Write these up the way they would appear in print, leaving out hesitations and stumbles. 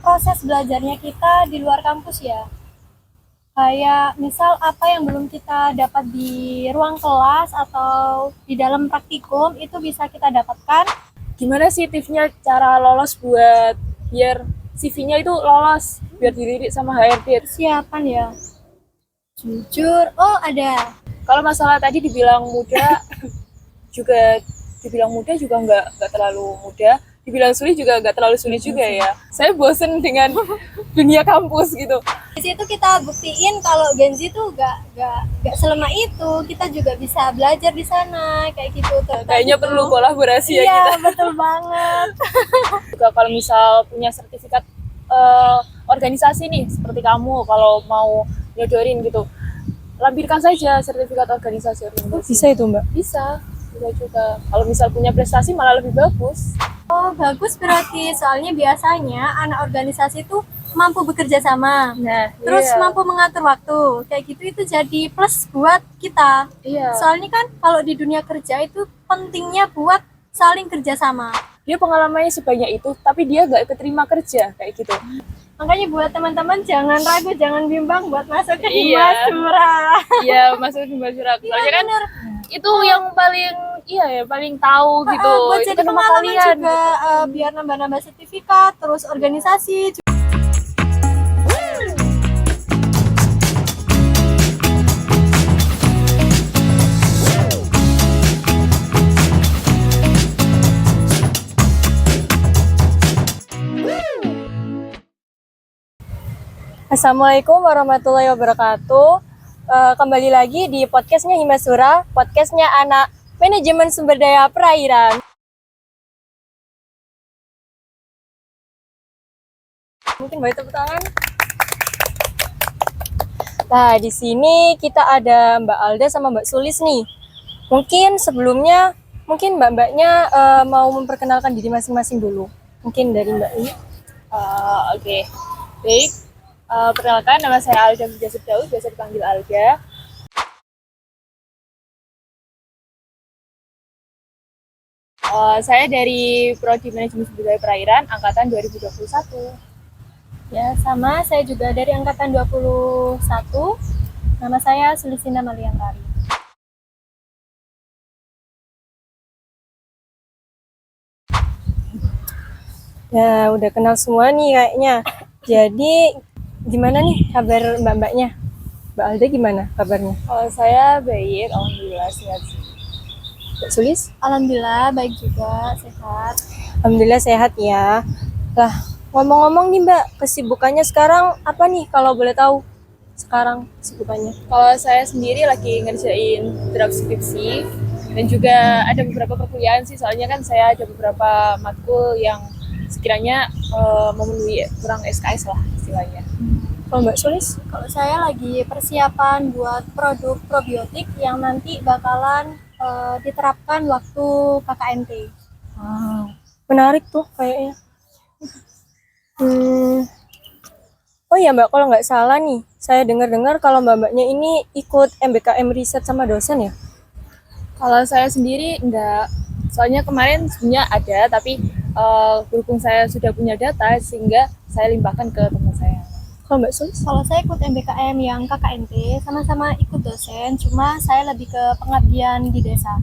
proses belajarnya kita di luar kampus ya. Kayak misal apa yang belum kita dapat di ruang kelas atau di dalam praktikum itu bisa kita dapatkan. Gimana sih tipsnya cara lolos buat biar CV-nya itu lolos, biar dilirik sama HRD? Persiapan ya. Jujur, oh ada. Kalau masalah tadi dibilang muda, juga dibilang muda juga nggak terlalu muda, dibilang sulit juga nggak terlalu sulit juga ya. Saya bosen dengan dunia kampus gitu. Di situ kita buktiin kalau Gen Z tuh gak selemah itu. Kita juga bisa belajar di sana kayak gitu. Kayaknya gitu. perlu kolaborasi ya Iya, kita. betul banget. Juga kalau misal punya sertifikat organisasi nih, seperti kamu kalau mau nyodorin gitu, lampirkan saja sertifikat organisasi. Bisa itu Mbak? Bisa juga. Kalau misal punya prestasi malah lebih bagus. Oh, bagus berarti. Soalnya biasanya anak organisasi tuh mampu bekerja sama. Nah, Terus iya. mampu mengatur waktu. Kayak gitu itu jadi plus buat kita. Iya. Soalnya kan kalau di dunia kerja itu pentingnya buat saling kerjasama. Dia pengalamannya sebanyak itu, tapi dia gak keterima kerja kayak gitu. Makanya buat teman-teman jangan ragu, jangan bimbang buat masuk ke Iya. Himasura. Iya, masuk di Basura. Iya, Soalnya kan bener. itu yang paling paling tahu gitu. Buat Itu jadi kan nama pengalaman kalian. juga, biar nambah-nambah sertifikat, terus organisasi. Assalamualaikum warahmatullahi wabarakatuh. Kembali lagi di podcastnya Himasura, podcastnya anak manajemen sumber daya perairan. Mungkin boleh tepuk tangan. Nah, di sini kita ada Mbak Alda sama Mbak Sulis nih. Mungkin sebelumnya, mbak-mbaknya mau memperkenalkan diri masing-masing dulu. Mungkin dari Mbak ini. Oke. Baik. Perkenalkan, nama saya Alda Jasud Daud, biasa dipanggil Alda. Saya dari Prodi Manajemen Sumber Daya Perairan, angkatan 2021. Ya, sama saya juga dari angkatan 21. Nama saya Sulisina Maliantari. Ya, udah kenal semua nih kayaknya. Jadi, gimana nih kabar mbak-mbaknya? Mbak Alda gimana kabarnya? Kalau saya baik, alhamdulillah sehat. Mbak Sulis? Alhamdulillah baik juga, sehat. Alhamdulillah sehat ya. Lah, ngomong-ngomong nih Mbak, kesibukannya sekarang apa nih kalau boleh tahu? Sekarang kesibukannya. Kalau saya sendiri lagi ngerjain draft skripsi dan juga ada beberapa perkuliahan sih, soalnya kan saya ada beberapa matkul yang sekiranya memenuhi kurang SKS lah istilahnya. Kalau Mbak Sulis? Kalau saya lagi persiapan buat produk probiotik yang nanti bakalan diterapkan waktu KKNT. Wow, menarik tuh kayaknya. Oh iya Mbak, kalau nggak salah nih, saya dengar-dengar kalau mbak-mbaknya ini ikut MBKM riset sama dosen ya? Kalau saya sendiri enggak, soalnya kemarin sebenarnya ada, tapi berhubung saya sudah punya data sehingga saya limpahkan ke teman saya. Kalau Mbak Sulis? Kalau saya ikut MBKM yang KKNT, sama-sama ikut dosen, cuma saya lebih ke pengabdian di desa.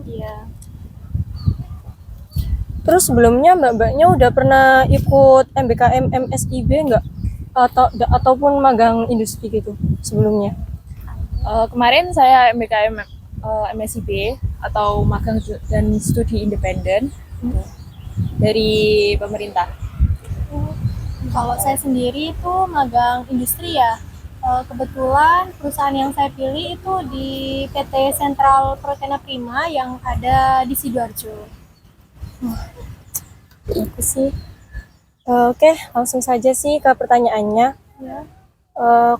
Iya. Terus sebelumnya mbak-mbaknya udah pernah ikut MBKM MSIB nggak? Ataupun magang industri gitu sebelumnya? Kemarin saya MBKM MSIB atau magang dan studi independen dari pemerintah. Kalau saya sendiri itu magang industri ya. Kebetulan perusahaan yang saya pilih itu di PT Sentral Protena Prima yang ada di Sidoarjo. Itu sih. Oke, langsung saja sih ke pertanyaannya. Ya.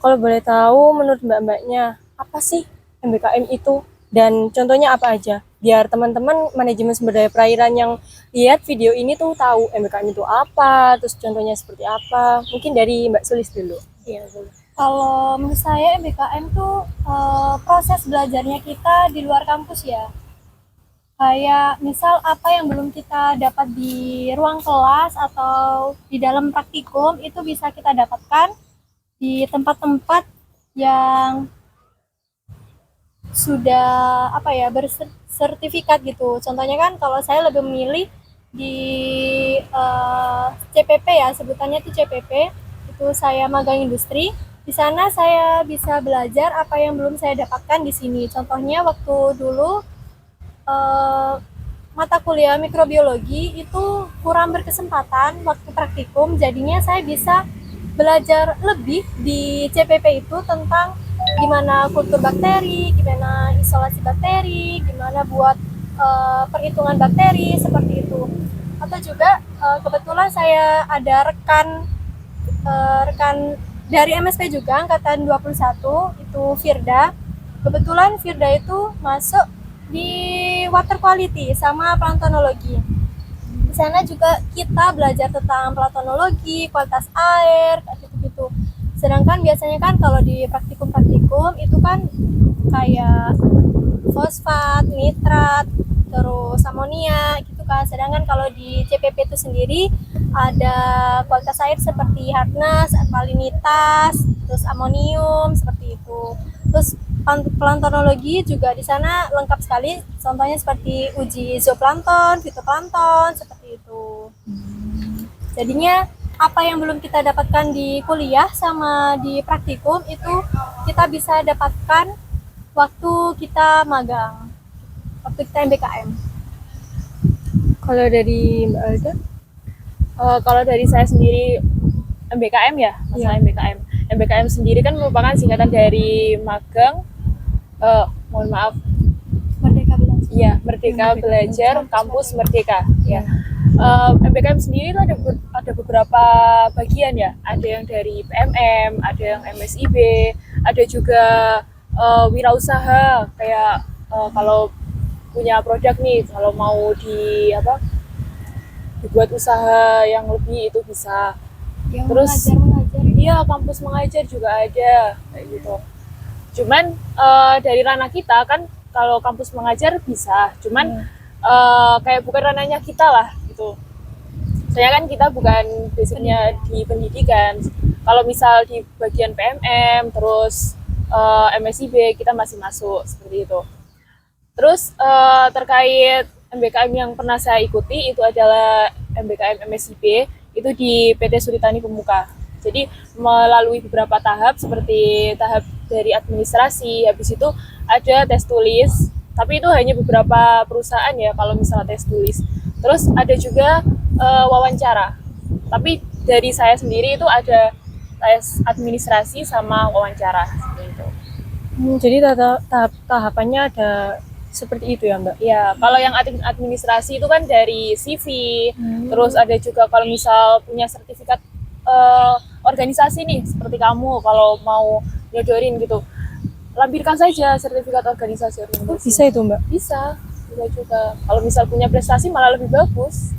Kalau boleh tahu menurut mbak-mbaknya apa sih MBKM itu dan contohnya apa aja? Biar teman-teman manajemen sumber daya perairan yang lihat video ini tuh tahu MBKM itu apa, terus contohnya seperti apa. Mungkin dari Mbak Sulis dulu. Iya, boleh. Kalau menurut saya MBKM tuh proses belajarnya kita di luar kampus ya. Kayak misal apa yang belum kita dapat di ruang kelas atau di dalam praktikum itu bisa kita dapatkan di tempat-tempat yang sudah apa ya bersertifikat gitu. Contohnya kan kalau saya lebih memilih di CPP ya, sebutannya itu CPP, itu saya magang industri. Di sana saya bisa belajar apa yang belum saya dapatkan di sini. Contohnya waktu dulu eh, mata kuliah mikrobiologi itu kurang berkesempatan waktu praktikum, jadinya saya bisa belajar lebih di CPP itu tentang gimana kultur bakteri, gimana isolasi bakteri, gimana buat perhitungan bakteri seperti itu. Atau juga kebetulan saya ada rekan dari MSP juga angkatan 21 itu Firda. Kebetulan Firda itu masuk di water quality sama planktonologi. Di sana juga kita belajar tentang planktonologi, kualitas air, kayak gitu-gitu. Sedangkan biasanya kan kalau di praktikum-praktikum itu kan kayak fosfat, nitrat, terus amonia gitu kan. Sedangkan kalau di CPP itu sendiri ada kualitas air seperti hardness, alkalinitas, terus amonium seperti itu. Terus planktonologi juga di sana lengkap sekali. Contohnya seperti uji zooplankton, fitoplankton seperti itu. Jadinya apa yang belum kita dapatkan di kuliah sama di praktikum itu kita bisa dapatkan waktu kita magang, waktu kita MBKM. Kalau dari Mbak Alda? Kalau dari saya sendiri MBKM ya, masalah MBKM. MBKM sendiri kan merupakan singkatan dari magang, mohon maaf, Merdeka Belajar. iya, Merdeka Belajar Kampus Merdeka. Ya. MBKM sendiri itu ada beberapa bagian ya. Ada yang dari PMM, ada yang MSIB, ada juga wirausaha kayak kalau punya produk nih, kalau mau dibuat usaha yang lebih itu bisa. Yang Terus mengajar iya, kampus mengajar juga ada kayak gitu. Cuman dari ranah kita kan kalau kampus mengajar bisa, cuman kayak bukan ranahnya kita lah gitu. Soalnya kan kita bukan basicnya di pendidikan. Kalau misal di bagian PMM, terus MSIB kita masih masuk seperti itu. Terus terkait MBKM yang pernah saya ikuti itu adalah MBKM MSIB itu di PT Suritani Pemuka. Jadi melalui beberapa tahap seperti tahap dari administrasi, habis itu ada tes tulis, tapi itu hanya beberapa perusahaan ya kalau misalnya tes tulis. Terus ada juga wawancara, tapi dari saya sendiri itu ada tes administrasi sama wawancara seperti itu. Jadi tahapannya ada seperti itu ya Mbak? Ya, kalau yang administrasi itu kan dari CV, terus ada juga kalau misal punya sertifikat organisasi nih, seperti kamu kalau mau nyodorin gitu, lampirkan saja sertifikat organisasi. Bisa itu Mbak? Bisa juga. Kalau misal punya prestasi malah lebih bagus.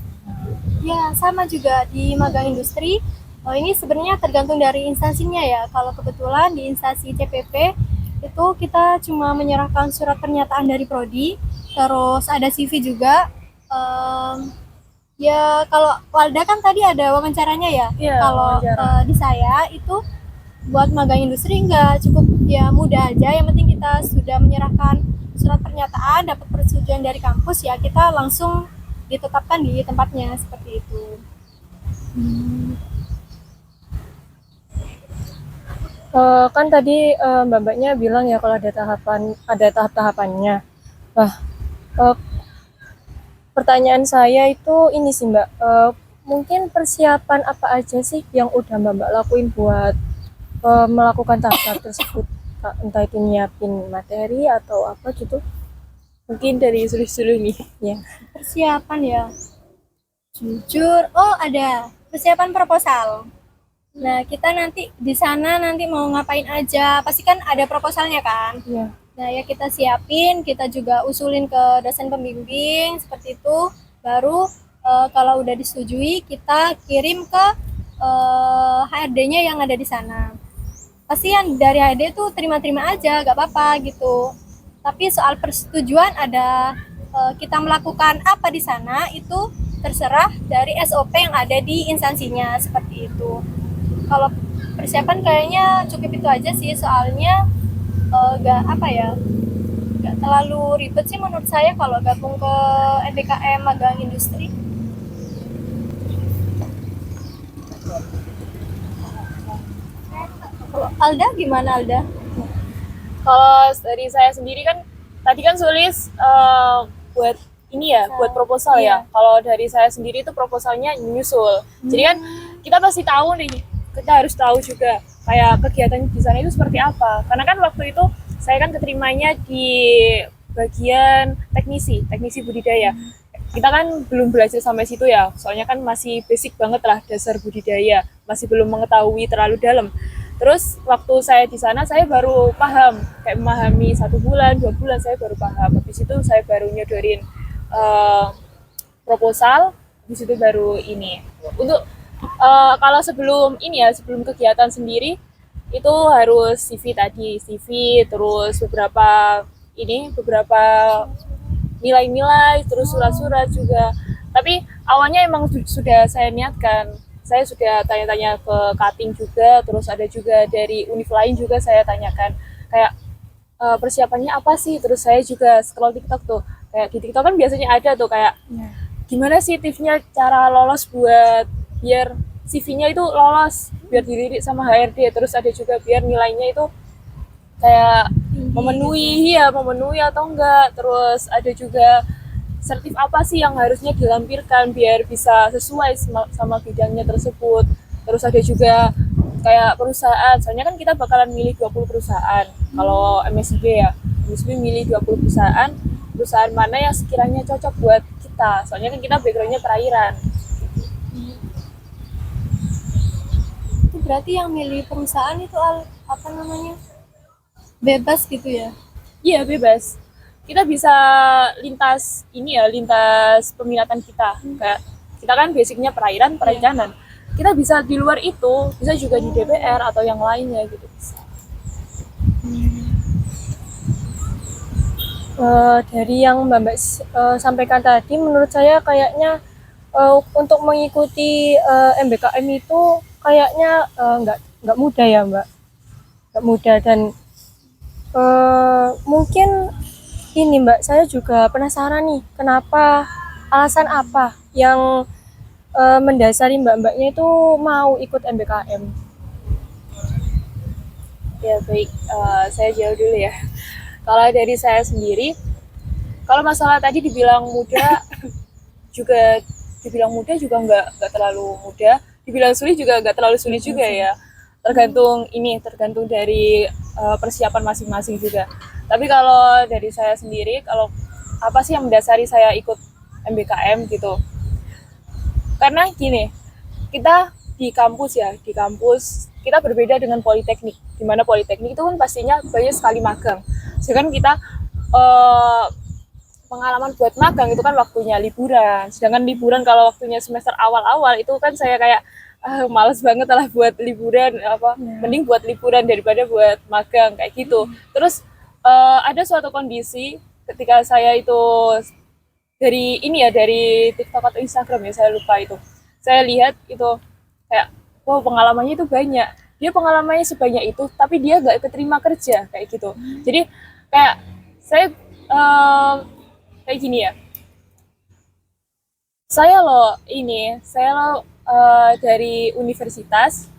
Ya, sama juga di magang industri. Ini sebenarnya tergantung dari instansinya ya. Kalau kebetulan di instansi CPP itu kita cuma menyerahkan surat pernyataan dari prodi, terus ada CV juga. Ya kalau Walda kan tadi ada wawancaranya ya. Iya, Kalau wawancara. di saya itu buat magang industri nggak cukup ya mudah aja. Yang penting kita sudah menyerahkan surat pernyataan, dapat persetujuan dari kampus ya kita langsung ditetapkan di tempatnya seperti itu. Kan tadi mbak-mbaknya bilang ya kalau ada tahap-tahapannya. Nah, pertanyaan saya itu ini sih Mbak, mungkin persiapan apa aja sih yang udah mbak-mbak lakuin buat melakukan tahap-tahap tersebut? Entah itu nyiapin materi atau apa gitu? Mungkin dari suluh-suluh nih. Ya. Persiapan ya, jujur, ada persiapan proposal. Nah kita nanti di sana nanti mau ngapain aja, pasti kan ada proposalnya kan. Iya. Nah ya kita siapin, kita juga usulin ke dosen pembimbing seperti itu. Baru kalau udah disetujui kita kirim ke HRD-nya yang ada di sana. Pasti yang dari HRD tuh terima-terima aja, gak apa-apa gitu. Tapi soal persetujuan ada kita melakukan apa di sana itu terserah dari SOP yang ada di instansinya seperti itu. Kalau persiapan kayaknya cukup itu aja sih, soalnya gak apa ya, gak terlalu ribet sih menurut saya kalau gabung ke MBKM magang industri. Kalau Alda gimana Alda? Kalau dari saya sendiri kan tadi kan Sulis buat ini ya, buat proposal ya. Iya. Kalau dari saya sendiri itu proposalnya nyusul. Jadi kan kita pasti tahu nih, kita harus tahu juga kayak kegiatan di sana itu seperti apa. Karena kan waktu itu saya kan keterimanya di bagian teknisi budidaya. Kita kan belum belajar sampai situ ya, soalnya kan masih basic banget lah dasar budidaya, masih belum mengetahui terlalu dalam. Terus waktu saya di sana saya baru paham, kayak memahami 1 bulan, 2 bulan saya baru paham. Habis itu saya baru nyodorin proposal, habis itu baru ini. Untuk kalau sebelum ini ya, sebelum kegiatan sendiri itu harus CV tadi, CV terus beberapa nilai-nilai, terus surat-surat juga. Tapi awalnya emang sudah saya niatkan. Saya sudah tanya-tanya ke cutting juga, terus ada juga dari univ lain juga saya tanyakan. Kayak persiapannya apa sih? Terus saya juga scroll TikTok tuh. Kayak di TikTok kan biasanya ada tuh kayak gimana sih tipsnya cara lolos buat biar CV-nya itu lolos, biar dilirik sama HRD. Terus ada juga biar nilainya itu kayak memenuhi atau enggak. Terus ada juga sertif apa sih yang harusnya dilampirkan biar bisa sesuai sama bidangnya tersebut. Terus ada juga kayak perusahaan, soalnya kan kita bakalan milih 20 perusahaan. Kalau MSIB ya, MSIB milih 20 perusahaan mana yang sekiranya cocok buat kita. Soalnya kan kita backgroundnya perairan. Itu berarti yang milih perusahaan itu apa namanya? Bebas gitu ya? Iya, bebas. Kita bisa lintas peminatan kita. Kayak kita kan basicnya perikanan. Kita bisa di luar itu, bisa juga di DPR atau yang lainnya gitu. Dari yang Mbak sampaikan tadi, menurut saya kayaknya untuk mengikuti MBKM itu kayaknya nggak mudah ya Mbak, nggak mudah. Dan mungkin ini Mbak, saya juga penasaran nih, kenapa, alasan apa yang mendasari mbak-mbaknya itu mau ikut MBKM? Ya baik, saya jawab dulu ya. Kalau dari saya sendiri, kalau masalah tadi dibilang muda juga nggak terlalu muda, dibilang sulit juga nggak terlalu sulit juga ya. Tergantung dari persiapan masing-masing juga. Tapi kalau dari saya sendiri, kalau apa sih yang mendasari saya ikut MBKM gitu? Karena gini, kita di kampus kita berbeda dengan politeknik. Dimana politeknik itu kan pastinya banyak sekali magang. Sedangkan kita pengalaman buat magang itu kan waktunya liburan. Sedangkan liburan kalau waktunya semester awal-awal itu kan saya kayak males banget lah buat liburan, mending buat liburan daripada buat magang kayak gitu. Terus ada suatu kondisi ketika saya itu dari TikTok atau Instagram ya, saya lupa itu. Saya lihat itu kayak pengalamannya itu banyak. Dia pengalamannya sebanyak itu tapi dia gak keterima kerja kayak gitu. Jadi kayak saya kayak gini ya. Saya dari universitas,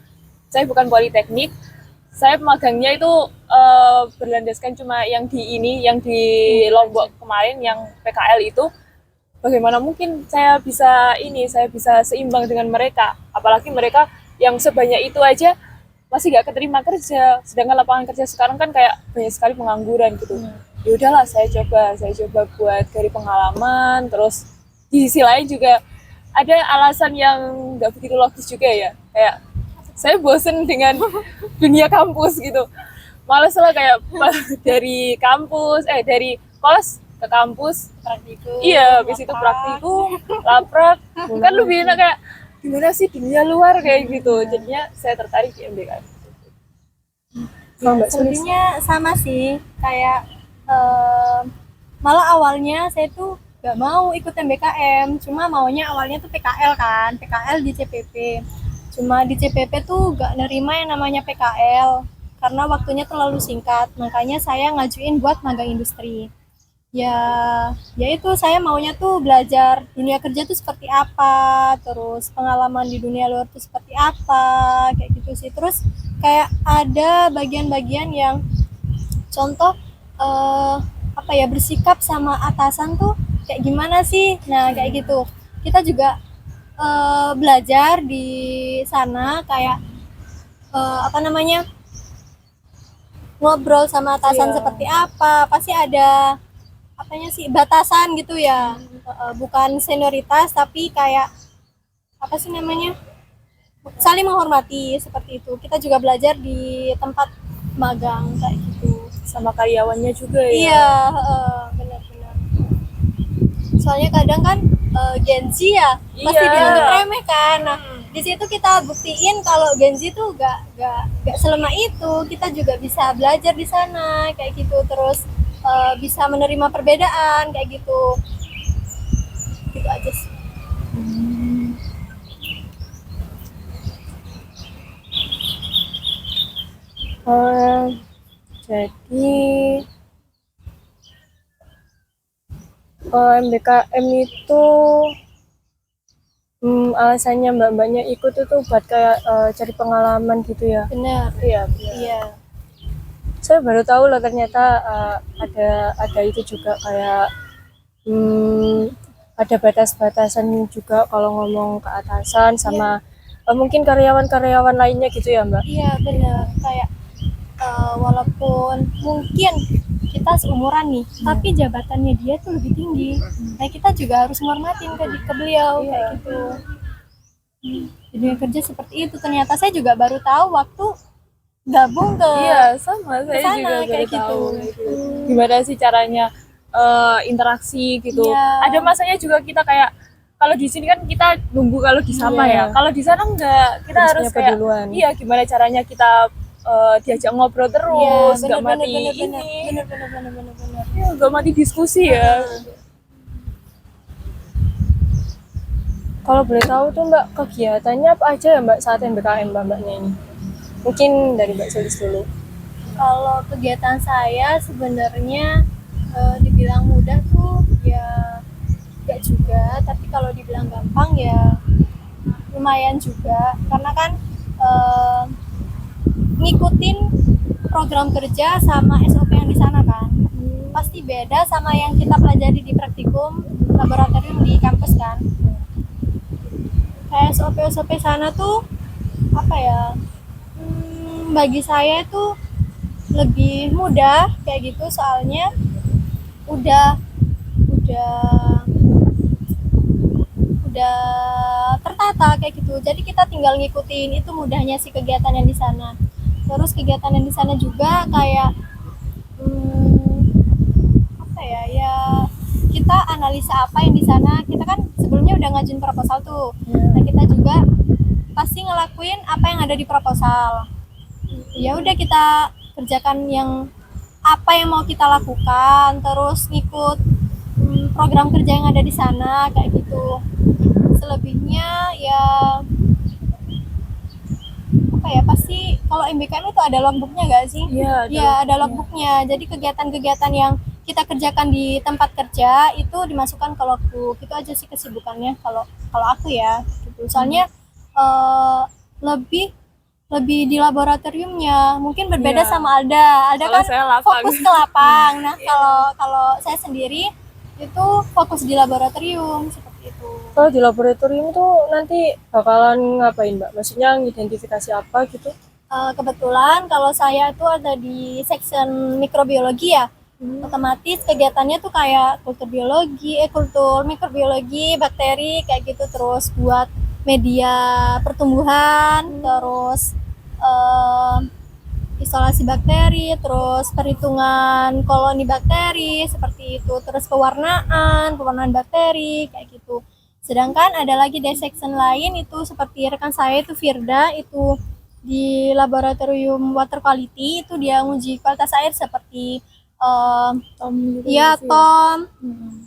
saya bukan politeknik. Saya magangnya itu berlandaskan cuma yang di Lombok kemarin, yang PKL itu. Bagaimana mungkin saya bisa seimbang dengan mereka, apalagi mereka yang sebanyak itu aja masih gak keterima kerja, sedangkan lapangan kerja sekarang kan kayak banyak sekali pengangguran gitu. Ya udahlah, saya coba buat cari pengalaman. Terus di sisi lain juga ada alasan yang nggak begitu logis juga ya, kayak saya bosen dengan dunia kampus gitu. Males lah kayak dari kos ke kampus Praktikum. Iya, habis itu praktikum, laprak. Kan lebih enak kayak gimana sih dunia luar kayak gitu. Jadinya saya tertarik di MBKM. Sebenarnya sama sih, kayak malah awalnya saya tuh gak mau ikut MBKM, cuma maunya awalnya tuh PKL kan, PKL di CPP. Cuma di CPP tuh gak nerima yang namanya PKL karena waktunya terlalu singkat, makanya saya ngajuin buat magang industri. Ya, ya itu saya maunya tuh belajar dunia kerja tuh seperti apa, terus pengalaman di dunia luar tuh seperti apa, kayak gitu sih. Terus kayak ada bagian-bagian yang contoh apa ya, bersikap sama atasan tuh kayak gimana sih, nah kayak gitu. Kita juga belajar di sana kayak apa namanya, ngobrol sama atasan Iya. seperti apa, pasti ada apanya sih, batasan gitu ya. Bukan senioritas tapi kayak apa sih namanya, saling menghormati seperti itu. Kita juga belajar di tempat magang kayak gitu. Sama karyawannya juga ya. Iya, benar-benar. Soalnya kadang kan Gen Z ya pasti Iya. dianggap remeh kan. Nah, di situ kita buktiin kalau Gen Z tuh gak selemah itu. Kita juga bisa belajar di sana kayak gitu. Terus bisa menerima perbedaan kayak gitu. Gitu aja sih. Eh, jadi MBKM itu alasannya mbak-mbaknya ikut itu buat kayak cari pengalaman gitu ya. Benar. Iya. Iya. Saya baru tahu loh ternyata ada itu juga kayak ada batas-batasan juga kalau ngomong ke atasan sama mungkin karyawan-karyawan lainnya gitu ya mbak. Iya benar, kayak walaupun mungkin kita seumuran nih, tapi jabatannya dia tuh lebih tinggi. Nah kita juga harus menghormatin ke beliau kayak gitu. Di dunia kerja seperti itu. Ternyata saya juga baru tahu waktu gabung ke Iya, sama saya sana, juga baru kayak tahu gitu. gimana sih caranya interaksi gitu. Iya. Ada masanya juga kita kayak kalau di sini kan kita nunggu kalau disapa Iya. ya. Kalau di sana enggak, kita Harus harus nyapa kayak duluan. iya gimana caranya kita diajak ngobrol terus, nggak mati ini, bener. ya, nggak mati diskusi ya. Kalau boleh tahu tuh mbak kegiatannya apa aja ya mbak saat MBKM mbaknya ini? Mungkin dari mbak Sulis dulu. Kalau kegiatan saya sebenarnya dibilang mudah tuh ya gak juga, tapi kalau dibilang gampang ya lumayan juga, karena kan ngikutin program kerja sama SOP yang di sana kan pasti beda sama yang kita pelajari di praktikum laboratorium di kampus kan. Kayak SOP sana tuh apa ya, bagi saya itu lebih mudah kayak gitu, soalnya udah tertata kayak gitu, jadi kita tinggal ngikutin. Itu mudahnya sih kegiatan yang di sana. Terus kegiatan yang di sana juga kayak apa ya, ya kita analisa apa yang di sana. Kita kan sebelumnya udah ngajuin proposal tuh. Nah kita juga pasti ngelakuin apa yang ada di proposal. Ya udah kita kerjakan yang apa yang mau kita lakukan, terus ngikut program kerja yang ada di sana kayak gitu. Selebihnya ya apa ya, pasti kalau MBKM itu ada logbooknya gak sih? Iya, Ya ada logbooknya. Jadi kegiatan-kegiatan yang kita kerjakan di tempat kerja itu dimasukkan ke logbook. Itu aja sih kesibukannya kalau aku ya gitu. Soalnya lebih di laboratoriumnya. Mungkin berbeda Iya. sama Alda Kalau kan saya lapang. fokus ke lapang. Nah kalau saya sendiri itu fokus di laboratorium seperti itu. Kalau di laboratorium tuh nanti bakalan ngapain mbak? Maksudnya ngidentifikasi apa gitu? Kebetulan kalau saya tuh ada di section mikrobiologi ya. Otomatis kegiatannya tuh kayak kultur mikrobiologi, bakteri kayak gitu, terus buat media pertumbuhan, terus isolasi bakteri, terus perhitungan koloni bakteri seperti itu, terus pewarnaan bakteri kayak gitu. Sedangkan ada lagi di section lain itu seperti rekan saya itu Firda, itu di laboratorium water quality, itu dia nguji kualitas air seperti Iya, tom,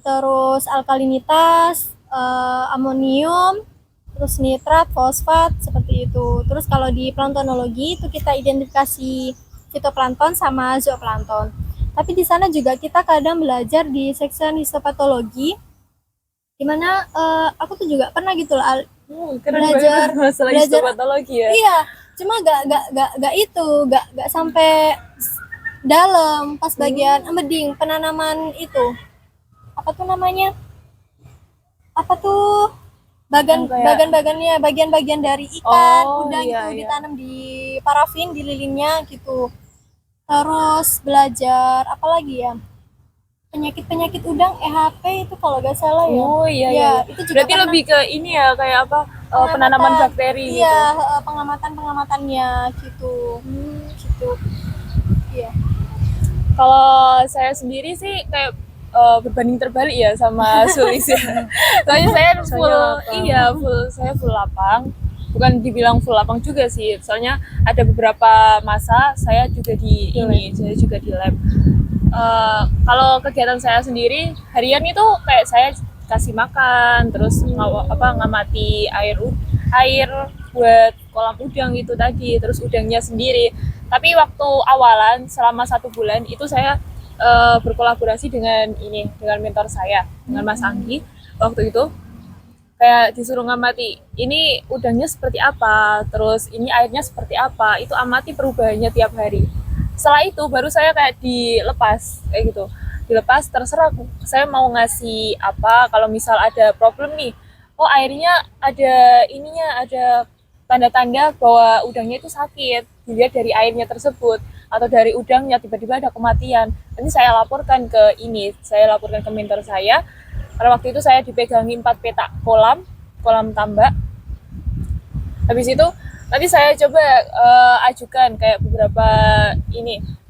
terus alkalinitas, amonium, terus nitrat, fosfat, seperti itu. Terus kalau di planktonologi itu kita identifikasi fitoplankton sama zooplankton. Tapi di sana juga kita kadang belajar di section histopatologi, dimana aku tuh juga pernah gitu lah. Keren Belajar- banget masalah belajar- histopatologi ya. Iya, cuma gak sampai dalam pas bagian emeding penanaman itu. Apa tuh namanya? Apa tuh Yang kayak- bagian-bagian dari ikan, Oh, udang iya, itu iya. ditanam di parafin di lilinnya gitu. Terus belajar apa lagi ya? Penyakit udang EHP itu kalau gak salah ya. Oh iya, Ya, iya. itu juga Berarti pernah. lebih ke ini ya, kayak apa? Penanaman Pengamatan. bakteri gitu. Iya, pengamatannya gitu. Gitu. Iya. Kalau saya sendiri sih kayak berbanding terbalik ya sama Sulis ya. Soalnya saya full, lapang. iya saya full lapang. Bukan dibilang full lapang juga sih. Soalnya ada beberapa masa saya juga saya juga di lab. Kalau kegiatan saya sendiri harian itu kayak saya kasih makan, terus ngamati air buat kolam udang itu tadi, terus udangnya sendiri. Tapi waktu awalan selama 1 bulan itu saya berkolaborasi dengan mentor saya, dengan Mas Anggi waktu itu. Kayak disuruh ngamati ini udangnya seperti apa, terus ini airnya seperti apa, itu amati perubahannya tiap hari. Setelah itu baru saya kayak dilepas kayak gitu, dilepas terserah saya mau ngasih apa. Kalau misal ada problem nih, oh airnya ada tanda-tanda bahwa udangnya itu sakit, dilihat dari airnya tersebut atau dari udangnya tiba-tiba ada kematian, nanti saya laporkan ke mentor saya. Pada waktu itu saya dipegangi 4 peta kolam tambak. Habis itu nanti saya coba ajukan kayak beberapa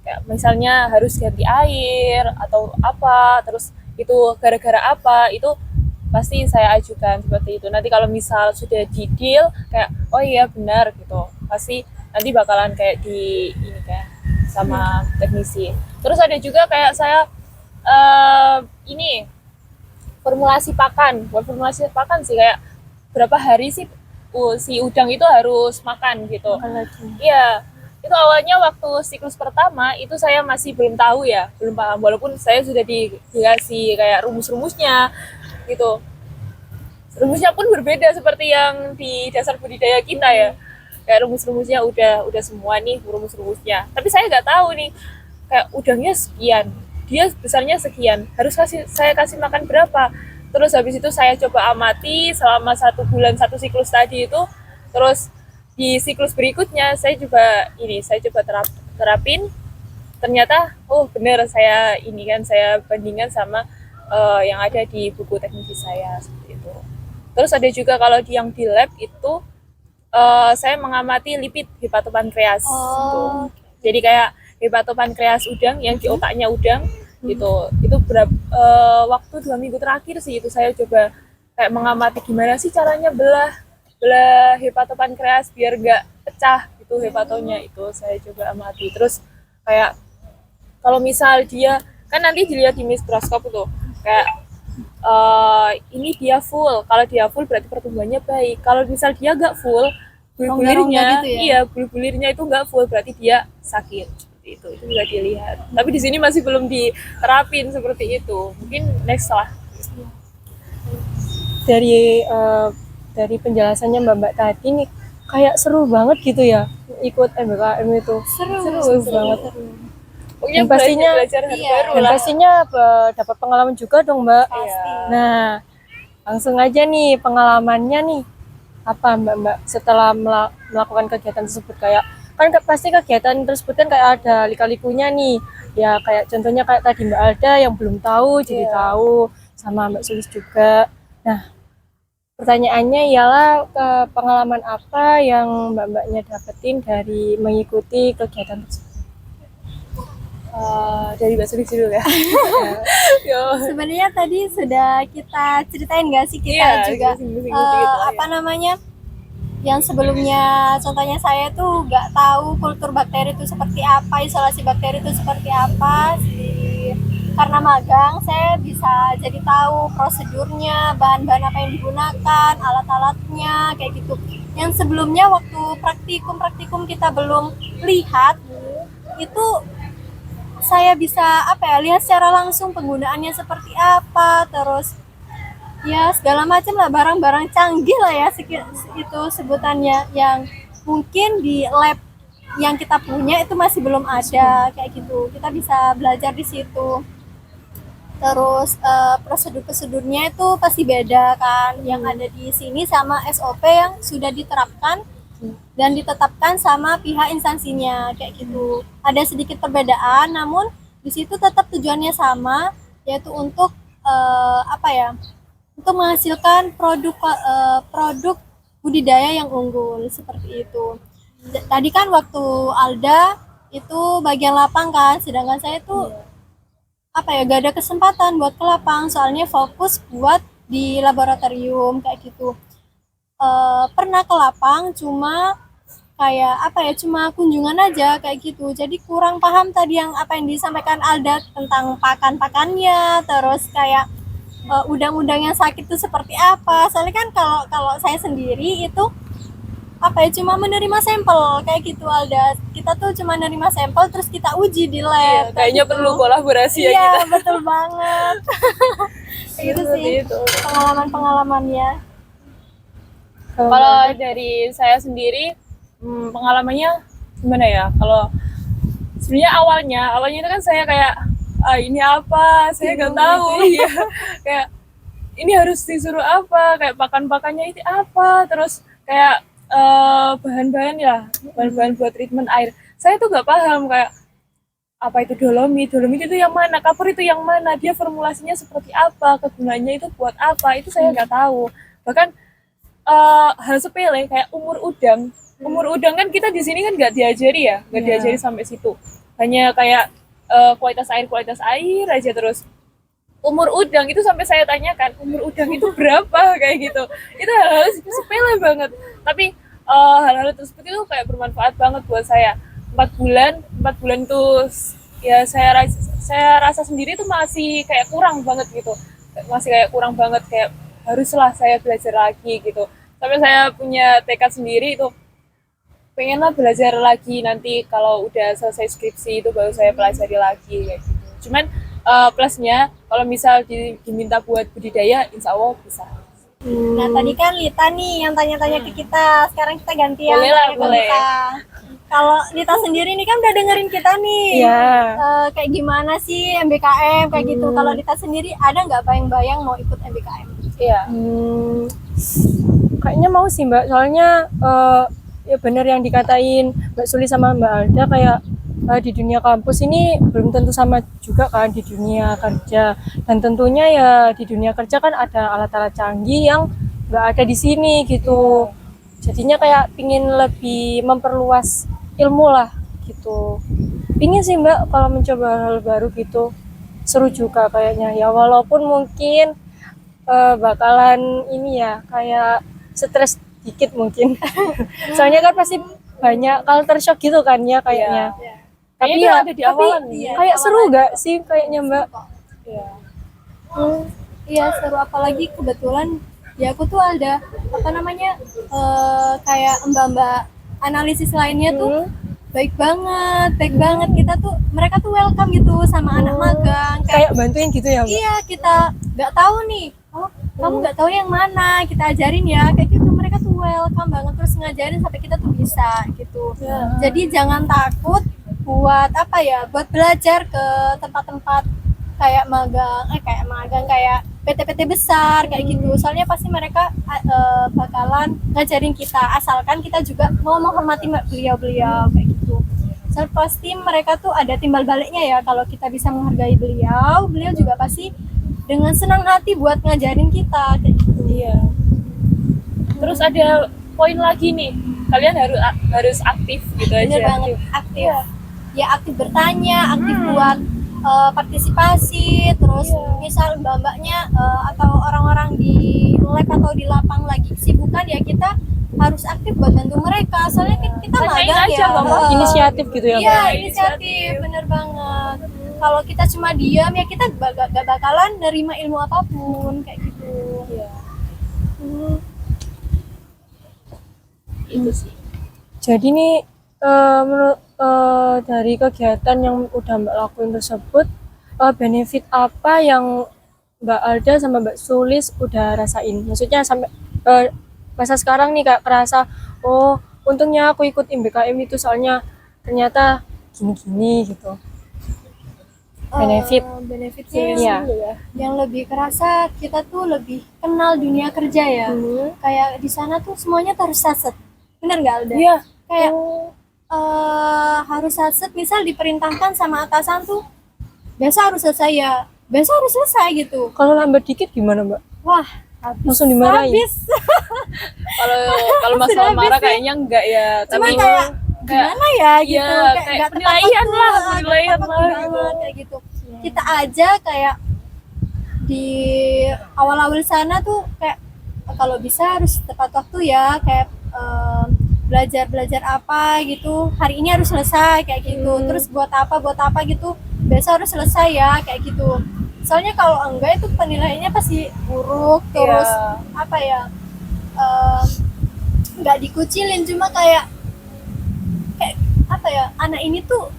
kayak misalnya harus ganti air atau apa, terus itu gara-gara apa, itu pasti saya ajukan seperti itu. Nanti kalau misal sudah di deal kayak oh iya benar gitu, pasti nanti bakalan kayak kayak sama teknisi. Terus ada juga kayak saya formulasi pakan, bukan formulasi pakan sih, kayak berapa hari sih si udang itu harus makan gitu. Makan lagi. Iya, itu awalnya waktu siklus pertama itu saya masih belum tahu ya, belum paham, walaupun saya sudah dikasih kayak rumus-rumusnya gitu. Rumusnya pun berbeda seperti yang di dasar budidaya kita ya. Kayak rumus-rumusnya udah semua nih rumus-rumusnya. Tapi saya nggak tahu nih, kayak udangnya sekian, dia besarnya sekian, saya kasih makan berapa. Terus habis itu saya coba amati selama 1 bulan 1 siklus tadi itu. Terus di siklus berikutnya saya coba terapin. Ternyata oh benar, saya bandingkan sama yang ada di buku teknisi saya seperti itu. Terus ada juga kalau yang di lab itu saya mengamati lipid hepatopankreas gitu. Jadi kayak hepatopankreas udang yang di otaknya udang gitu. Itu waktu 2 minggu terakhir sih itu saya coba kayak mengamati gimana sih caranya belah hepatopankreas biar nggak pecah gitu hepatonya, itu saya coba amati. Terus kayak kalau misal dia kan nanti dilihat di mikroskop tuh kayak ini dia full, kalau dia full berarti pertumbuhannya baik. Kalau misal dia nggak full, bulir-bulirnya gitu ya? iya bulir-bulirnya itu nggak full, berarti dia sakit. Itu juga dilihat. Tapi di sini masih belum diterapin seperti itu. Mungkin next lah. Dari penjelasannya Mbak tadi nih kayak seru banget gitu ya ikut MBKM itu. Seru banget. Pokoknya Dan pastinya- belajar hal iya. baru Dan lah. pastinya dapat pengalaman juga dong Mbak. Pasti. Nah, langsung aja nih pengalamannya nih. Apa Mbak setelah melakukan kegiatan tersebut, kayak kan pasti kegiatan tersebut kan kayak ada lika-likunya nih. Ya kayak contohnya kayak tadi Mbak Alda yang belum tahu jadi Iya. tahu, sama Mbak Sulis juga. Nah, pertanyaannya ialah pengalaman apa yang Mbak-mbaknya dapetin dari mengikuti kegiatan tersebut? Dari Mbak Sulis dulu ya. Yo. Sebenarnya tadi sudah kita ceritain nggak sih kita Iya, juga singgung-singgung dikit lah, apa namanya, yang sebelumnya contohnya saya tuh nggak tahu kultur bakteri itu seperti apa, isolasi bakteri itu seperti apa. karena magang saya bisa jadi tahu prosedurnya, bahan-bahan apa yang digunakan, alat-alatnya kayak gitu. Yang sebelumnya waktu praktikum kita belum lihat, itu saya bisa lihat secara langsung penggunaannya seperti apa, terus ya segala macam lah, barang-barang canggih lah ya itu sebutannya, yang mungkin di lab yang kita punya itu masih belum ada kayak gitu. Kita bisa belajar di situ. Terus prosedur-prosedurnya itu pasti beda kan, yang ada di sini sama SOP yang sudah diterapkan dan ditetapkan sama pihak instansinya kayak gitu. Ada sedikit perbedaan, namun di situ tetap tujuannya sama, yaitu untuk untuk menghasilkan produk budidaya yang unggul seperti itu. Tadi kan waktu Alda itu bagian lapang kan, sedangkan saya itu gak ada kesempatan buat ke lapang, soalnya fokus buat di laboratorium kayak gitu. Pernah ke lapang cuma cuma kunjungan aja kayak gitu, jadi kurang paham tadi yang apa yang disampaikan Alda tentang pakan-pakannya, terus kayak udang-udang yang sakit itu seperti apa. Soalnya kan kalau saya sendiri itu cuma menerima sampel kayak gitu, Alda. Kita tuh cuma menerima sampel terus kita uji di lab. Kayaknya gitu. perlu kolaborasi ya iya, kita. Betul banget. Itu sih pengalaman-pengalamannya. Kalau dari saya sendiri, pengalamannya gimana ya? Kalau sebenarnya awalnya itu kan saya kayak ini apa? Saya nggak tahu. Iya. Kayak ini harus disuruh apa? Kayak pakan-pakannya itu apa? Terus kayak bahan-bahan buat treatment air. Saya tuh nggak paham kayak apa itu dolomit itu yang mana, kapur itu yang mana, dia formulasinya seperti apa, kegunaannya itu buat apa, itu saya nggak tahu. Bahkan hal sepele kayak umur udang kan kita di sini kan nggak diajari ya, nggak diajari sampai situ. Hanya kayak kualitas air aja. Terus umur udang itu sampai saya tanyakan, umur udang itu berapa kayak gitu. Itu hal sepele banget, tapi hal-hal tersebut itu kayak bermanfaat banget buat saya. 4 bulan tuh ya saya rasa sendiri tuh masih kayak kurang banget gitu, kayak haruslah saya belajar lagi gitu. Sampai saya punya tekad sendiri itu pengenlah belajar lagi, nanti kalau udah selesai skripsi itu baru saya pelajari lagi kayak gitu. Cuman plusnya kalau misal diminta buat budidaya, insya Allah bisa. Nah tadi kan Lita nih yang tanya-tanya ke kita, sekarang kita gantian. Boleh lah, boleh. Kalau Lita sendiri nih kan udah dengerin kita nih, kayak gimana sih MBKM kayak gitu. Kalau Lita sendiri ada nggak bayang-bayang mau ikut MBKM? Iya. Kayaknya mau sih Mbak, soalnya ya bener yang dikatain Mbak Suli sama Mbak Alda, kayak di dunia kampus ini belum tentu sama juga kan di dunia kerja, dan tentunya ya di dunia kerja kan ada alat-alat canggih yang nggak ada di sini gitu. Jadinya kayak pingin lebih memperluas ilmu lah gitu. Pingin sih Mbak kalau mencoba hal baru gitu, seru juga kayaknya ya, walaupun mungkin bakalan ini ya kayak stres dikit mungkin. Soalnya kan pasti banyak culture shock gitu kan ya kayaknya. Tapi ya ada di awalan kayak seru gak sih kayaknya Mbak? Iya seru, apalagi kebetulan ya aku tuh ada kayak mbak-mbak analisis lainnya tuh baik banget. Kita tuh, mereka tuh welcome gitu sama anak magang, kayak bantuin gitu ya Mbak? Iya, kita nggak tahu nih, kamu nggak tahu yang mana, kita ajarin ya kayak gitu. Mereka tuh welcome banget, terus ngajarin sampai kita tuh bisa gitu. Jadi jangan takut buat buat belajar ke tempat-tempat kayak magang kayak PT-PT besar kayak gitu. Soalnya pasti mereka bakalan ngajarin kita, asalkan kita juga mau menghormati beliau-beliau kayak gitu. Soalnya pasti mereka tuh ada timbal baliknya ya, kalau kita bisa menghargai beliau juga pasti dengan senang hati buat ngajarin kita kayak gitu. Iya. Terus ada poin lagi nih, kalian harus aktif gitu. Bener aja. banget, aktif. Ya aktif bertanya, aktif buat partisipasi, terus misal mbak-mbaknya atau orang-orang di lab atau di lapang lagi kesibukan, ya kita harus aktif buat bantu mereka. Soalnya kita magang ya. Inisiatif gitu ya Mbak? Iya, inisiatif, bener banget. Kalau kita cuma diam ya kita gak bakalan nerima ilmu apapun kayak gitu. Iya, Hmm. itu sih. Jadi nih menurut dari kegiatan yang udah Mbak lakuin tersebut, benefit apa yang Mbak Alda sama Mbak Sulis udah rasain? Maksudnya sampai masa sekarang nih Kak kerasa, oh untungnya aku ikut MBKM itu soalnya ternyata gini-gini gitu. Benefit. Benefitnya Iya. yang lebih kerasa kita tuh lebih kenal dunia kerja ya. Kayak di sana tuh semuanya tuh harus saset. Bener nggak Alda? Iya. Kayak harus saset, misal diperintahkan sama atasan tuh besok harus selesai ya, besok harus selesai gitu. Kalau lambat dikit gimana Mbak? Wah, Langsung dimarahin? habis. Kalau masalah Sudah marah habis ya. kayaknya enggak ya, Cuma tapi kayak gimana ya gitu, iya, kayak nggak penilaian tepat lah, waktu, penilaian nggak tepat lah, waktu gitu. banget, kayak gitu. Kita aja kayak di awal-awal sana tuh kayak kalau bisa harus tepat waktu ya, kayak belajar apa gitu, hari ini harus selesai kayak gitu, terus buat apa gitu, besok harus selesai ya kayak gitu. Soalnya kalau enggak itu penilaiannya pasti buruk, terus Iya. apa ya, nggak dikucilin, cuma kayak apa ya, anak ini tuh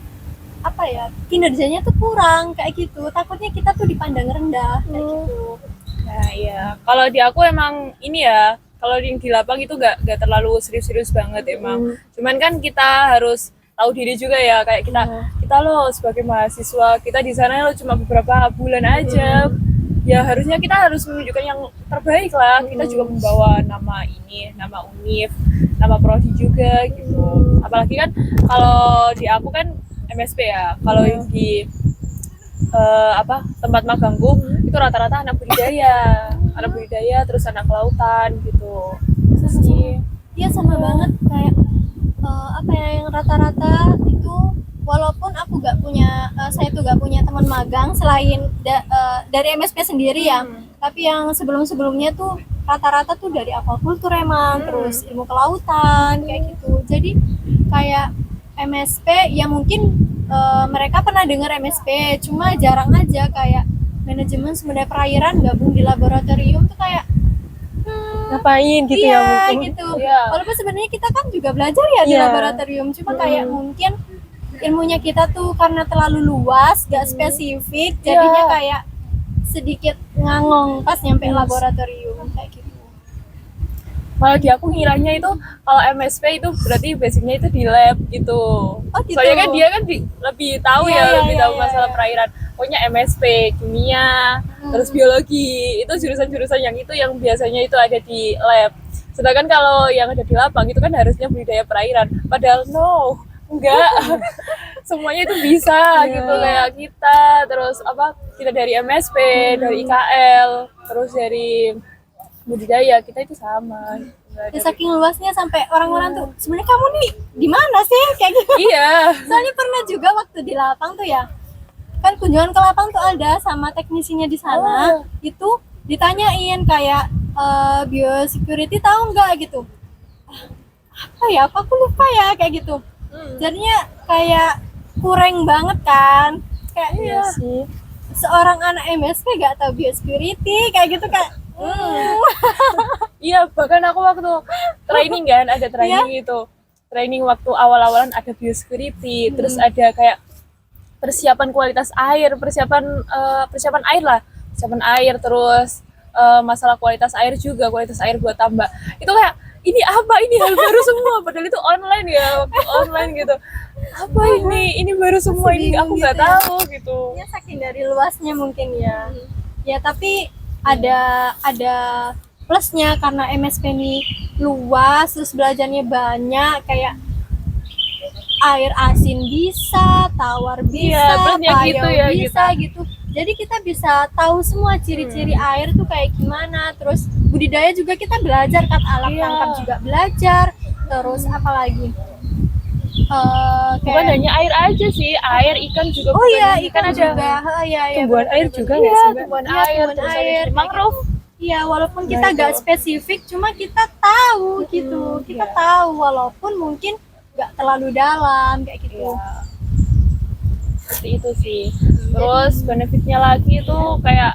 apa ya, kinerjanya tuh kurang kayak gitu, takutnya kita tuh dipandang rendah kayak gitu. Nah, iya. Kalau di aku emang ini ya, kalau yang di lapang itu gak terlalu serius-serius banget emang. Cuman kan kita harus tahu diri juga ya, kayak kita loh sebagai mahasiswa, kita di sana lo cuma beberapa bulan aja. Ya harusnya kita harus menunjukkan yang terbaik lah. Kita juga membawa nama ini, nama UNIF, nama prodi juga gitu. Apalagi kan kalau di aku kan MSP ya. Kalau yang di tempat magangku itu rata-rata anak budidaya terus anak kelautan gitu. Sih. Iya sama banget, kayak apa ya, yang rata-rata itu, walaupun aku saya tuh gak punya teman magang selain dari MSP sendiri ya, tapi yang sebelumnya tuh rata-rata tuh dari aquaculture emang, terus ilmu kelautan kayak gitu. Jadi kayak MSP ya mungkin mereka pernah dengar MSP, cuma jarang aja kayak manajemen sumber daya perairan gabung di laboratorium tuh kayak Ngapain gitu iya, ya mungkin? gitu. Iya. Walaupun sebenarnya kita kan juga belajar ya di Iya. laboratorium, cuma kayak mungkin ilmunya kita tuh karena terlalu luas, gak spesifik, jadinya kayak sedikit ngangong pas nyampe laboratorium kayak gitu. Kalau di aku ngiranya itu kalau MSP itu berarti basicnya itu di lab gitu. Oh, gitu. Soalnya kan dia kan lebih tahu Iya, lebih iya, tahu iya, masalah iya. perairan. Pokoknya MSP, kimia, terus biologi, itu jurusan-jurusan yang itu yang biasanya itu ada di lab. Sedangkan kalau yang ada di lapang itu kan harusnya budidaya perairan. Padahal no, enggak. Semuanya itu bisa gitu, kayak kita, terus kita dari MSP, dari IKL, terus dari budidaya, kita itu sama. Nggak ada Ya, saking luasnya sampai orang-orang tuh sebenarnya kamu nih di mana sih kayak gitu. Iya. Soalnya pernah juga waktu di lapang tuh ya, kan kunjungan ke lapang tuh Alda sama teknisinya di sana, itu ditanyain kayak biosecurity tahu nggak gitu. Apa ya, aku lupa ya kayak gitu. Jadinya kayak kurang banget kan, kayak Iya sih. seorang anak MSP gak tahu biosecurity kayak gitu kan. Iya, bahkan aku waktu training kan, ada training itu. Training waktu awal-awalan ada biosecurity, terus ada kayak persiapan kualitas air, persiapan air lah. Persiapan air, terus masalah kualitas air juga, kualitas air buat tambak. Itu kayak ini apa, ini hal baru semua, padahal itu online ya, waktu online gitu. Apa ini baru semua, ini aku nggak gitu ya. tahu gitu. Ya saking dari luasnya mungkin ya. Ya tapi ada plusnya karena MSP ini luas, terus belajarnya banyak, kayak air asin bisa, tawar bisa, Iya, plusnya payau gitu ya, bisa gitu. Jadi kita bisa tahu semua ciri-ciri air tuh kayak gimana. Terus budidaya juga kita belajar kan, alat Iya. tangkap juga belajar. Terus apalagi? Bukan hanya air aja sih, air, ikan juga. Oh iya, bukan- ikan ada juga. Iya, iya, Tumbuhan benar, air benar, juga benar. nggak Iya, sih, Mbak? tumbuhan Iya, air, tumbuhan terus ada air, jenis kayak mangrove. gitu. Iya, walaupun Nah, kita itu. nggak spesifik, cuma kita tahu gitu. Kita tahu walaupun mungkin nggak terlalu dalam kayak gitu. Iya. Seperti itu sih. Terus benefitnya lagi itu kayak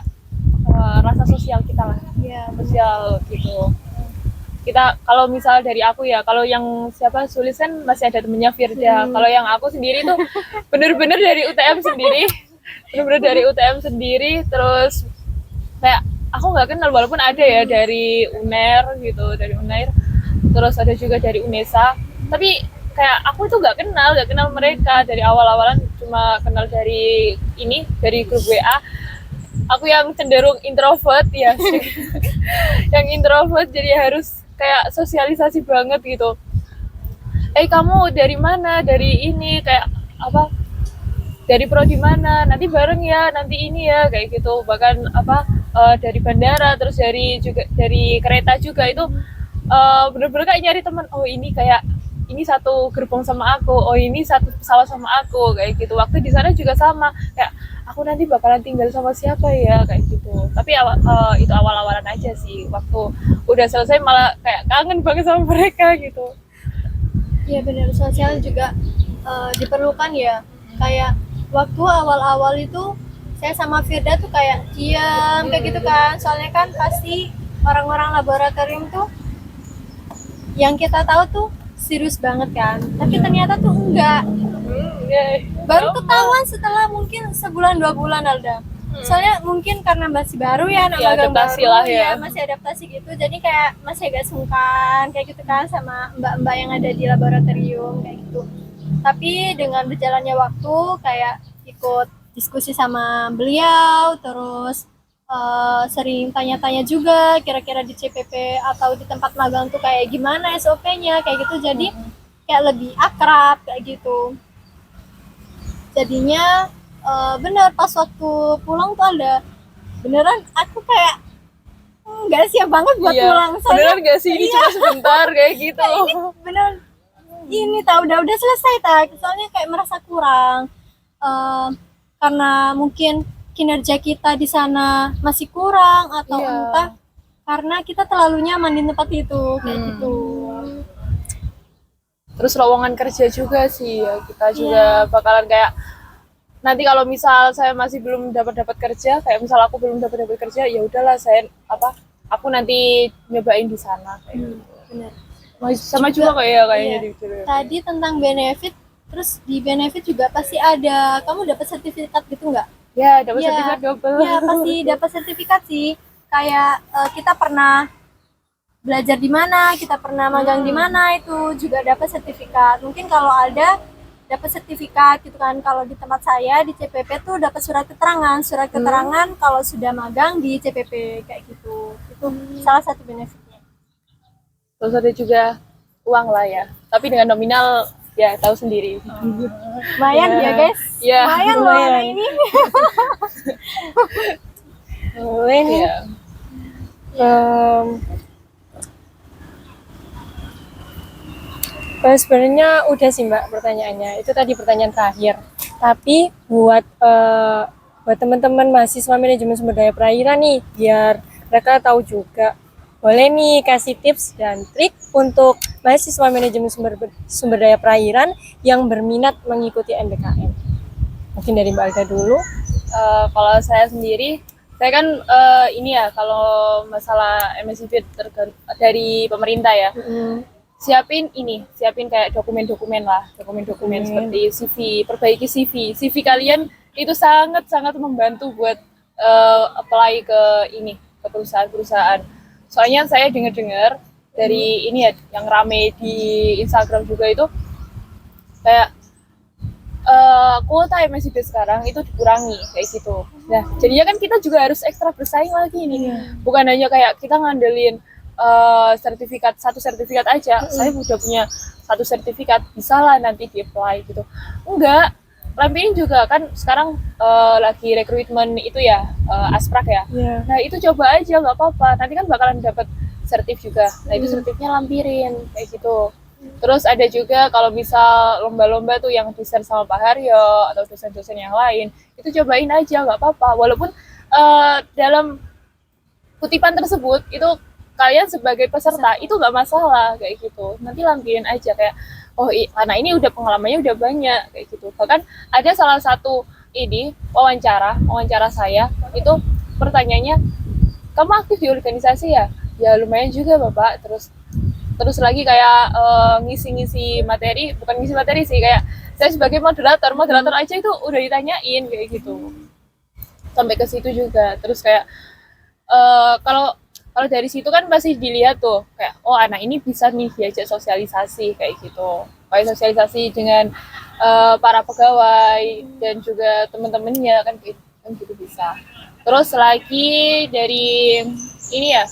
rasa sosial kita lah, Iya, sosial gitu. Kita kalau misal dari aku ya, kalau yang siapa Sulis kan masih ada temennya Firda. Kalau yang aku sendiri tuh bener-bener dari UTM sendiri, bener-bener dari UTM sendiri. Terus kayak aku nggak kenal walaupun ada ya dari UNER gitu, dari UNER. Terus ada juga dari UNESA. Tapi kayak aku tuh nggak kenal mereka dari awal-awalan, cuma kenal dari ini, dari grup WA. Aku yang cenderung introvert ya, yang introvert jadi harus kayak sosialisasi banget gitu. Kamu dari mana? Dari ini kayak apa? Dari prodi mana? Nanti bareng ya, nanti ini ya kayak gitu. Bahkan apa dari bandara, terus dari juga dari kereta juga itu bener-bener kayak nyari teman. Oh ini kayak ini satu gerbong sama aku, oh ini satu pesawat sama aku kayak gitu. Waktu di sana juga sama, kayak aku nanti bakalan tinggal sama siapa ya kayak gitu. Tapi itu awal-awalan aja sih. Waktu udah selesai malah kayak kangen banget sama mereka gitu. iya benar, sosial juga diperlukan ya. Kayak waktu awal-awal itu saya sama Firda tuh kayak diam kayak gitu kan. Soalnya kan pasti orang-orang laboratorium tuh yang kita tahu tuh serius banget kan. Tapi ternyata tuh enggak. Baru ketahuan setelah mungkin sebulan 2 bulan Alda. Soalnya mungkin karena masih baru ya, anak Ya, magang adaptasi baru lah ya. masih adaptasi gitu. Jadi kayak masih agak sungkan kayak gitu kan sama mbak-mbak yang ada di laboratorium kayak gitu. Tapi dengan berjalannya waktu kayak ikut diskusi sama beliau, terus sering tanya-tanya juga kira-kira di CPP atau di tempat magang tuh kayak gimana SOP-nya kayak gitu. Jadi kayak lebih akrab kayak gitu. Jadinya bener pas waktu pulang tuh ada beneran aku kayak nggak siap banget buat Iya. pulang. Beneran gak sih ini cuma sebentar kayak gitu. Bener ini tau udah selesai tak, soalnya kayak merasa kurang karena mungkin kinerja kita di sana masih kurang atau Iya. entah karena kita terlalu nyaman di tempat itu kayak gitu. Terus lowongan kerja juga sih ya, kita juga bakalan kayak nanti kalau misal saya masih belum dapat kerja, kayak misal aku belum dapat kerja, ya udahlah saya aku nanti nyobain di sana kayak gitu. Bener. Sama juga kayaknya Iya. di Victoria. Tadi tentang benefit, terus di benefit juga pasti ada kamu dapat sertifikat gitu nggak? Ya, dapat Iya. sertifikat double. Ya pasti dapat sertifikat sih. Kayak kita pernah belajar di mana, kita pernah magang di mana, itu juga dapat sertifikat. Mungkin kalau ada dapat sertifikat gitu kan. Kalau di tempat saya di CPP tuh dapat surat keterangan kalau sudah magang di CPP kayak gitu. Itu salah satu benefitnya. Terus ada juga uang lah ya, tapi dengan nominal ya tahu sendiri. Lumayan ya guys. Iya. Lumayan loh anak ini. Boleh nih. Iya. Sebenarnya udah sih Mbak pertanyaannya. Itu tadi pertanyaan terakhir. Tapi buat teman-teman mahasiswa manajemen sumber daya perairan nih, biar mereka tahu juga, boleh nih kasih tips dan trik untuk mahasiswa manajemen sumber daya perairan yang berminat mengikuti MBKM. Mungkin dari Mbak Alda dulu. Kalau saya sendiri, saya kan ini ya, kalau masalah MSIP dari pemerintah ya, siapin kayak dokumen-dokumen seperti CV, perbaiki CV kalian itu sangat membantu buat apply ke perusahaan-perusahaan. Soalnya saya dengar dari ini ya, yang rame di Instagram juga itu kayak kuota MSIP sekarang itu dikurangi kayak gitu. Nah, jadinya kan kita juga harus ekstra bersaing lagi nih. Bukan hanya kayak kita ngandelin satu sertifikat aja. Saya udah punya satu sertifikat, bisa lah nanti di-apply gitu. Enggak. Lampirin juga kan sekarang lagi rekrutmen itu ya, Asprak ya. Nah, itu coba aja nggak apa-apa. Nanti kan bakalan dapat sertif juga. Nah, itu sertifnya lampirin kayak gitu. Terus ada juga kalau misal lomba-lomba tuh yang desain sama Pak Haryo atau dosen-dosen yang lain, itu cobain aja nggak apa-apa. Walaupun dalam kutipan tersebut itu kalian sebagai peserta itu nggak masalah kayak gitu. Nanti lampirin aja kayak, oh karena ini udah pengalamannya udah banyak kayak gitu. Bahkan ada salah satu ini wawancara saya itu pertanyaannya, kamu aktif di organisasi ya? Ya lumayan juga Bapak. Terus lagi kayak ngisi-ngisi materi, bukan ngisi materi sih, kayak saya sebagai moderator aja itu udah ditanyain kayak gitu. Sampai ke situ juga. Terus kayak kalau kalau dari situ kan masih dilihat tuh kayak oh anak ini bisa nih diajak sosialisasi kayak gitu. Kayak sosialisasi dengan para pegawai dan juga teman-temannya kan gitu bisa. Terus lagi dari ini ya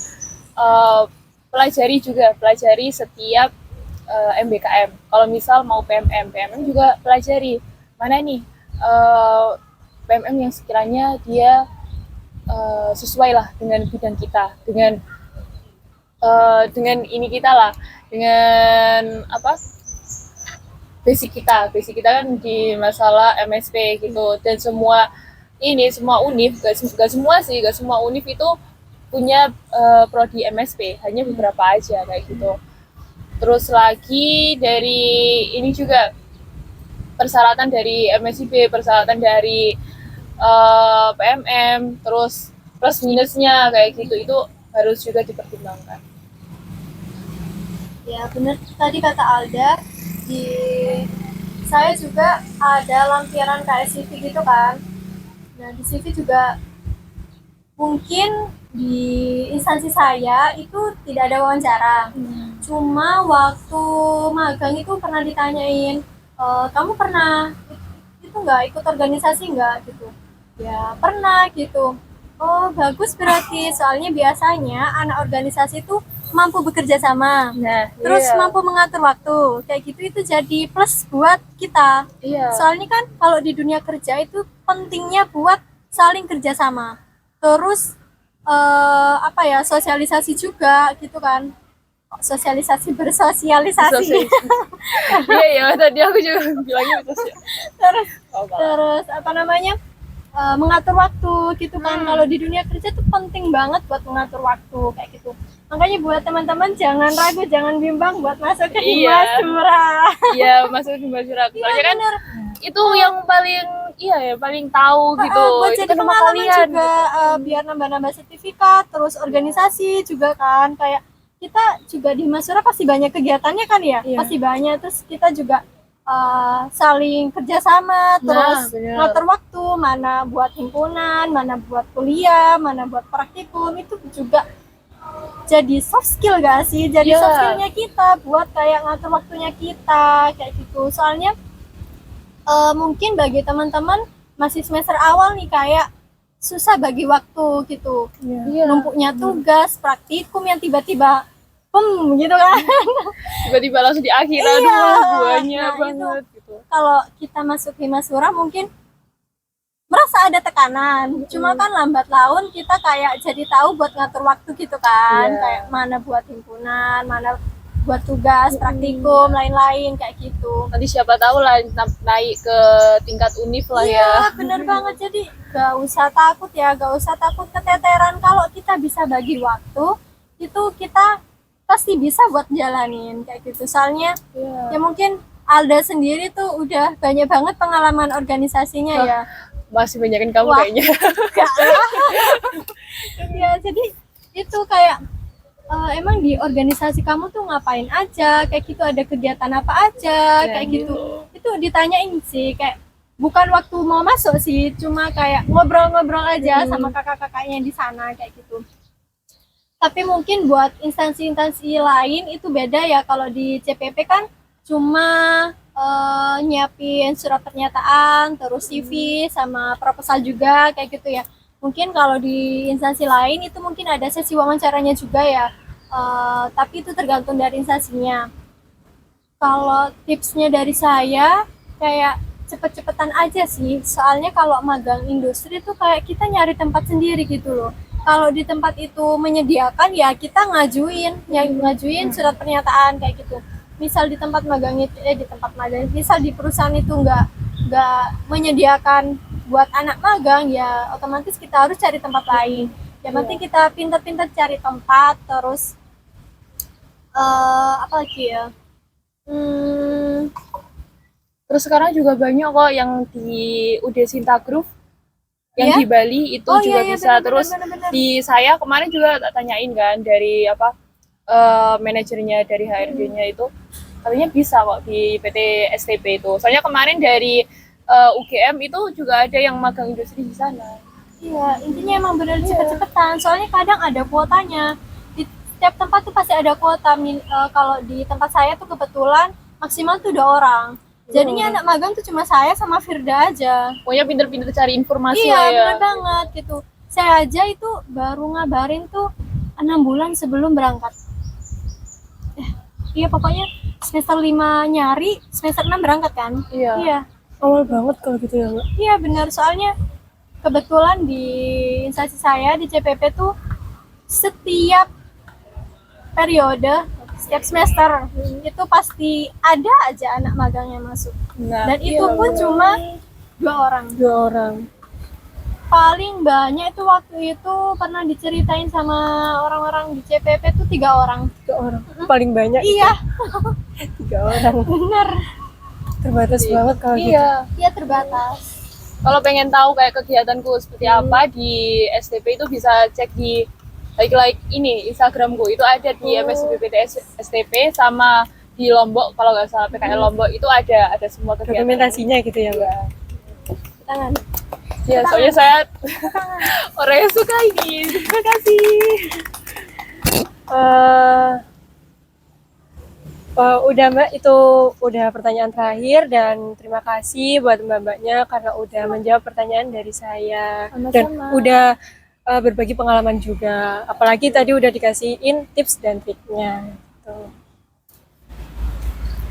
pelajari setiap MBKM. Kalau misal mau PMM juga pelajari mana nih PMM yang sekiranya dia sesuai lah dengan bidang kita, dengan ini kita lah, dengan apa basic kita kan di masalah MSP gitu. Dan semua univ, gak semua univ itu punya prodi MSP, hanya beberapa aja kayak gitu. Terus lagi dari ini juga persyaratan dari MSIB, persyaratan dari PMM, terus plus minusnya kayak gitu, itu harus juga dipertimbangkan. Ya benar tadi kata Alda, di saya juga ada lampiran kayak CV gitu kan. Nah di CV juga mungkin di instansi saya itu tidak ada wawancara. Cuma waktu magang itu pernah ditanyain, kamu pernah itu nggak ikut organisasi nggak gitu? Ya pernah gitu. Oh bagus berarti, soalnya biasanya anak organisasi itu mampu bekerja sama, terus mampu mengatur waktu kayak gitu, itu jadi plus buat kita. Soalnya kan kalau di dunia kerja itu pentingnya buat saling kerjasama, terus sosialisasi juga gitu kan, bersosialisasi. Iya tadi aku juga bilangnya betul ya. terus mengatur waktu gitu kan. Kalau di dunia kerja tuh penting banget buat mengatur waktu kayak gitu. Makanya buat teman-teman jangan ragu, jangan bimbang buat masuk ke Himasura. Iya, masuk ke Himasura. Soalnya kan itu yang paling tahu gitu. Buat itu jadi kan pengalaman kalian juga, biar nambah-nambah sertifikat, terus organisasi juga kan. Kayak kita juga di Himasura pasti banyak kegiatannya kan ya, pasti banyak. Terus kita juga saling kerjasama, terus ngatur waktu, mana buat himpunan, mana buat kuliah, mana buat praktikum, itu juga jadi soft skill gak sih? Jadi soft skillnya kita buat kayak ngatur waktunya kita kayak gitu. Soalnya mungkin bagi teman-teman masih semester awal nih kayak susah bagi waktu gitu, numpuknya tugas, praktikum yang tiba-tiba gitu kan. Tiba-tiba langsung di akhiran banyak banget gitu. Kalau kita masuk Himasura mungkin merasa ada tekanan, cuma kan lambat laun kita kayak jadi tahu buat ngatur waktu gitu kan. Kayak mana buat himpunan, mana buat tugas, praktikum, lain-lain kayak gitu. Nanti siapa tahu lah naik ke tingkat univ lah ya. Bener banget. Jadi gak usah takut keteteran. Kalau kita bisa bagi waktu, itu kita pasti bisa buat jalanin kayak gitu. Soalnya ya mungkin Alda sendiri tuh udah banyak banget pengalaman organisasinya ya. Masih banyakin kamu kayaknya. Ya jadi itu kayak emang di organisasi kamu tuh ngapain aja kayak gitu, ada kegiatan apa aja kayak gitu. Itu ditanyain sih, kayak bukan waktu mau masuk sih, cuma kayak ngobrol-ngobrol aja sama kakak-kakaknya di sana kayak gitu. Tapi mungkin buat instansi-instansi lain itu beda ya. Kalau di CPP kan cuma nyiapin surat pernyataan, terus CV sama proposal juga kayak gitu ya. Mungkin kalau di instansi lain itu mungkin ada sesi wawancaranya juga ya. Tapi itu tergantung dari instansinya. Kalau tipsnya dari saya kayak cepet-cepetan aja sih. Soalnya kalau magang industri tuh kayak kita nyari tempat sendiri gitu loh. Kalau di tempat itu menyediakan ya kita ngajuin surat pernyataan kayak gitu. Misal di tempat magang itu misal di perusahaan itu nggak menyediakan buat anak magang, ya otomatis kita harus cari tempat lain. Yang penting kita pintar-pintar cari tempat, terus apa lagi ya? Terus sekarang juga banyak kok yang di UD Sinta Group yang Iya? di Bali itu Oh juga iya iya bisa. benar Terus benar benar. di saya kemarin juga tak tanyain kan dari manajernya dari HRD-nya itu katanya bisa kok di PT STP itu. Soalnya kemarin dari UGM itu juga ada yang magang industri di sana. Iya, intinya emang bener cepet-cepetan. Soalnya kadang ada kuotanya. Di setiap tempat tuh pasti ada kuota. Kalau di tempat saya tuh kebetulan maksimal tuh 2 orang. Jadinya anak magang tuh cuma saya sama Firda aja. Pokoknya pinter-pinter cari informasi Iya, lah ya. bener banget gitu. Saya aja itu baru ngabarin tuh 6 bulan sebelum berangkat. Iya, pokoknya semester 5 nyari, semester 6 berangkat kan? Iya. Iya. Awal banget kalau gitu ya Mbak. Iya benar, soalnya kebetulan di instansi saya di CPP tuh setiap periode, setiap semester itu pasti ada aja anak magang yang masuk. Nah, Dan itu pun cuma 2 orang. 2 orang. Paling banyak itu waktu itu pernah diceritain sama orang-orang di CPP tuh 3 orang. 3 orang. Paling banyak Iya, 3 orang. bener. Terbatas banget kalau gitu. iya. Iya terbatas. Kalau pengen tahu kayak kegiatanku seperti apa di STP itu bisa cek di like ini Instagramku. Itu ada di MSBPT STP sama di Lombok, kalau nggak salah PKL Lombok itu ada semua kegiatan. Dokumentasinya gitu ya Mbak. Tangan. Ya, soalnya saya orang yang suka ini. Terima kasih. Udah Mbak, itu udah pertanyaan terakhir dan terima kasih buat Mbak-mbaknya karena udah menjawab pertanyaan dari saya dan Sama-sama. udah berbagi pengalaman juga. Apalagi tadi udah dikasihin tips dan triknya. Gitu.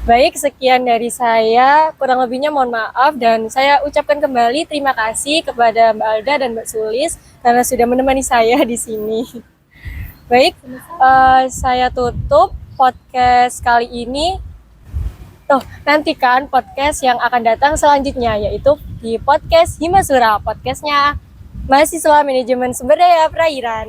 Baik, sekian dari saya. Kurang lebihnya mohon maaf dan saya ucapkan kembali terima kasih kepada Mbak Alda dan Mbak Sulis karena sudah menemani saya di sini. Baik, saya tutup podcast kali ini. Nantikan podcast yang akan datang selanjutnya yaitu di podcast Himasura, podcastnya Mahasiswa Manajemen Sumber Daya Perairan.